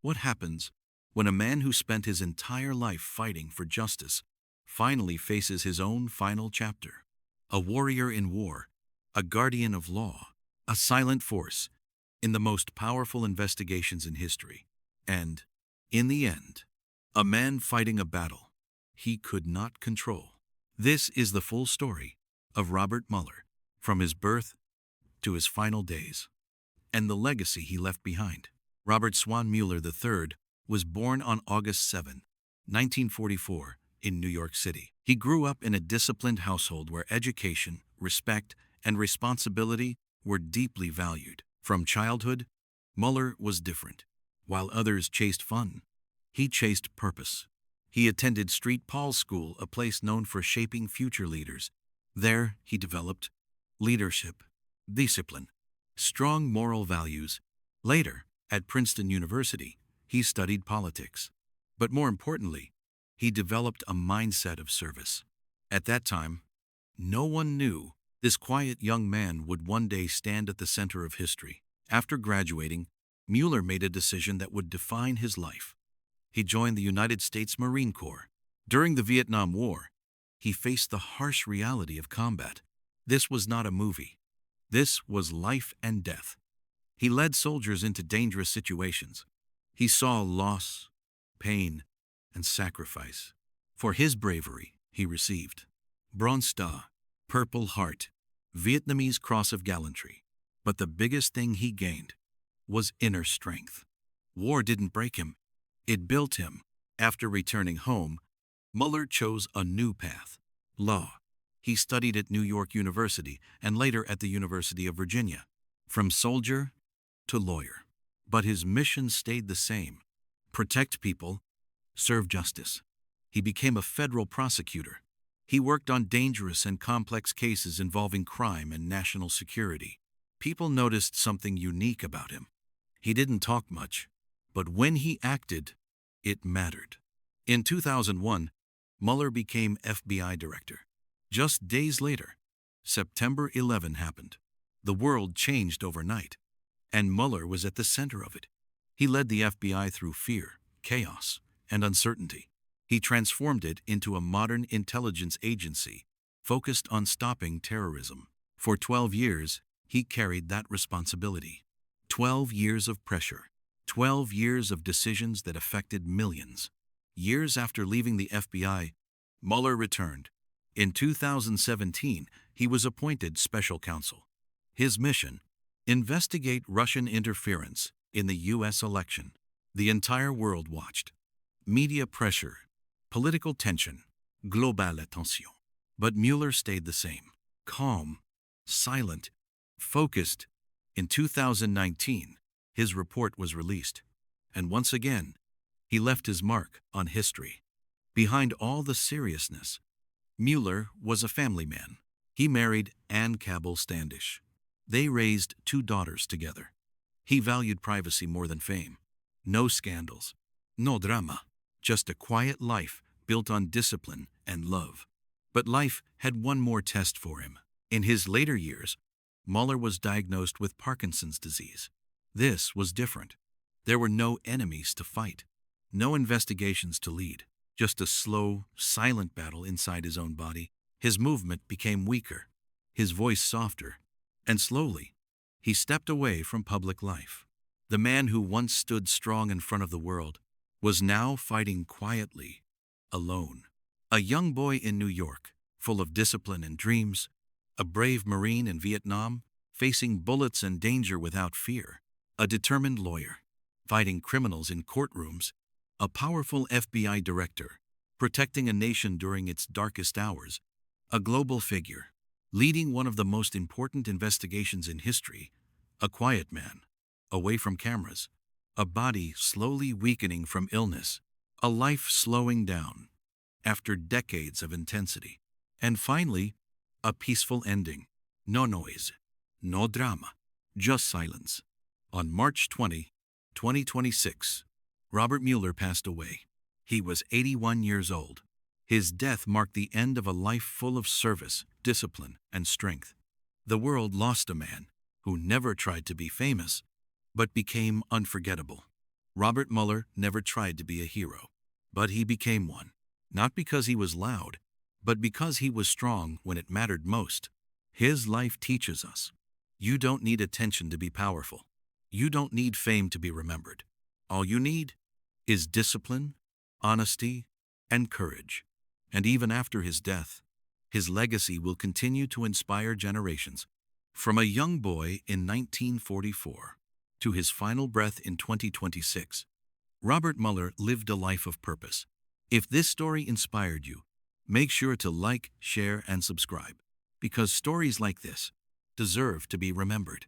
What happens when a man who spent his entire life fighting for justice finally faces his own final chapter? A warrior in war, a guardian of law, a silent force in the most powerful investigations in history, and, in the end, a man fighting a battle he could not control. This is the full story of Robert Mueller, from his birth to his final days, and the legacy he left behind. Robert Swan Mueller III was born on August 7, 1944, in New York City. He grew up in a disciplined household where education, respect, and responsibility were deeply valued. From childhood, Mueller was different. While others chased fun, he chased purpose. He attended St. Paul's School, a place known for shaping future leaders. There, he developed leadership, discipline, strong moral values. Later, at Princeton University, he studied politics. But more importantly, he developed a mindset of service. At that time, no one knew this quiet young man would one day stand at the center of history. After graduating, Mueller made a decision that would define his life. He joined the United States Marine Corps. During the Vietnam War, he faced the harsh reality of combat. This was not a movie. This was life and death. He led soldiers into dangerous situations. He saw loss, pain, and sacrifice. For his bravery, he received Bronze Star, Purple Heart, Vietnamese Cross of Gallantry. But the biggest thing he gained was inner strength. War didn't break him, it built him. After returning home, Mueller chose a new path: law. He studied at New York University and later at the University of Virginia. From soldier to lawyer. But his mission stayed the same: protect people, serve justice. He became a federal prosecutor. He worked on dangerous and complex cases involving crime and national security. People noticed something unique about him. He didn't talk much, but when he acted, it mattered. In 2001, Mueller became FBI director. Just days later, September 11 happened. The world changed overnight, and Mueller was at the center of it. He led the FBI through fear, chaos, and uncertainty. He transformed it into a modern intelligence agency focused on stopping terrorism. For 12 years, he carried that responsibility. 12 years of pressure. 12 years of decisions that affected millions. Years after leaving the FBI, Mueller returned. In 2017, he was appointed special counsel. His mission: investigate Russian interference in the U.S. election. The entire world watched. Media pressure, political tension, global attention. But Mueller stayed the same: calm, silent, focused. In 2019, his report was released, and once again, he left his mark on history. Behind all the seriousness, Mueller was a family man. He married Ann Cabell Standish. They raised 2 daughters together. He valued privacy more than fame. No scandals, no drama, just a quiet life built on discipline and love. But life had one more test for him. In his later years, Mueller was diagnosed with Parkinson's disease. This was different. There were no enemies to fight, no investigations to lead, just a slow, silent battle inside his own body. His movement became weaker, his voice softer, and slowly, he stepped away from public life. The man who once stood strong in front of the world was now fighting quietly, alone. A young boy in New York, full of discipline and dreams, a brave Marine in Vietnam, facing bullets and danger without fear, a determined lawyer, fighting criminals in courtrooms, a powerful FBI director, protecting a nation during its darkest hours, a global figure, leading one of the most important investigations in history, a quiet man, away from cameras, a body slowly weakening from illness, a life slowing down after decades of intensity, and finally, a peaceful ending. No noise, no drama, just silence. On March 20, 2026, Robert Mueller passed away. He was 81 years old. His death marked the end of a life full of service, discipline, and strength. The world lost a man who never tried to be famous, but became unforgettable. Robert Mueller never tried to be a hero, but he became one. Not because he was loud, but because he was strong when it mattered most. His life teaches us. You don't need attention to be powerful. You don't need fame to be remembered. All you need is discipline, honesty, and courage. And even after his death, his legacy will continue to inspire generations. From a young boy in 1944 to his final breath in 2026, Robert Mueller lived a life of purpose. If this story inspired you, make sure to like, share, and subscribe, because stories like this deserve to be remembered.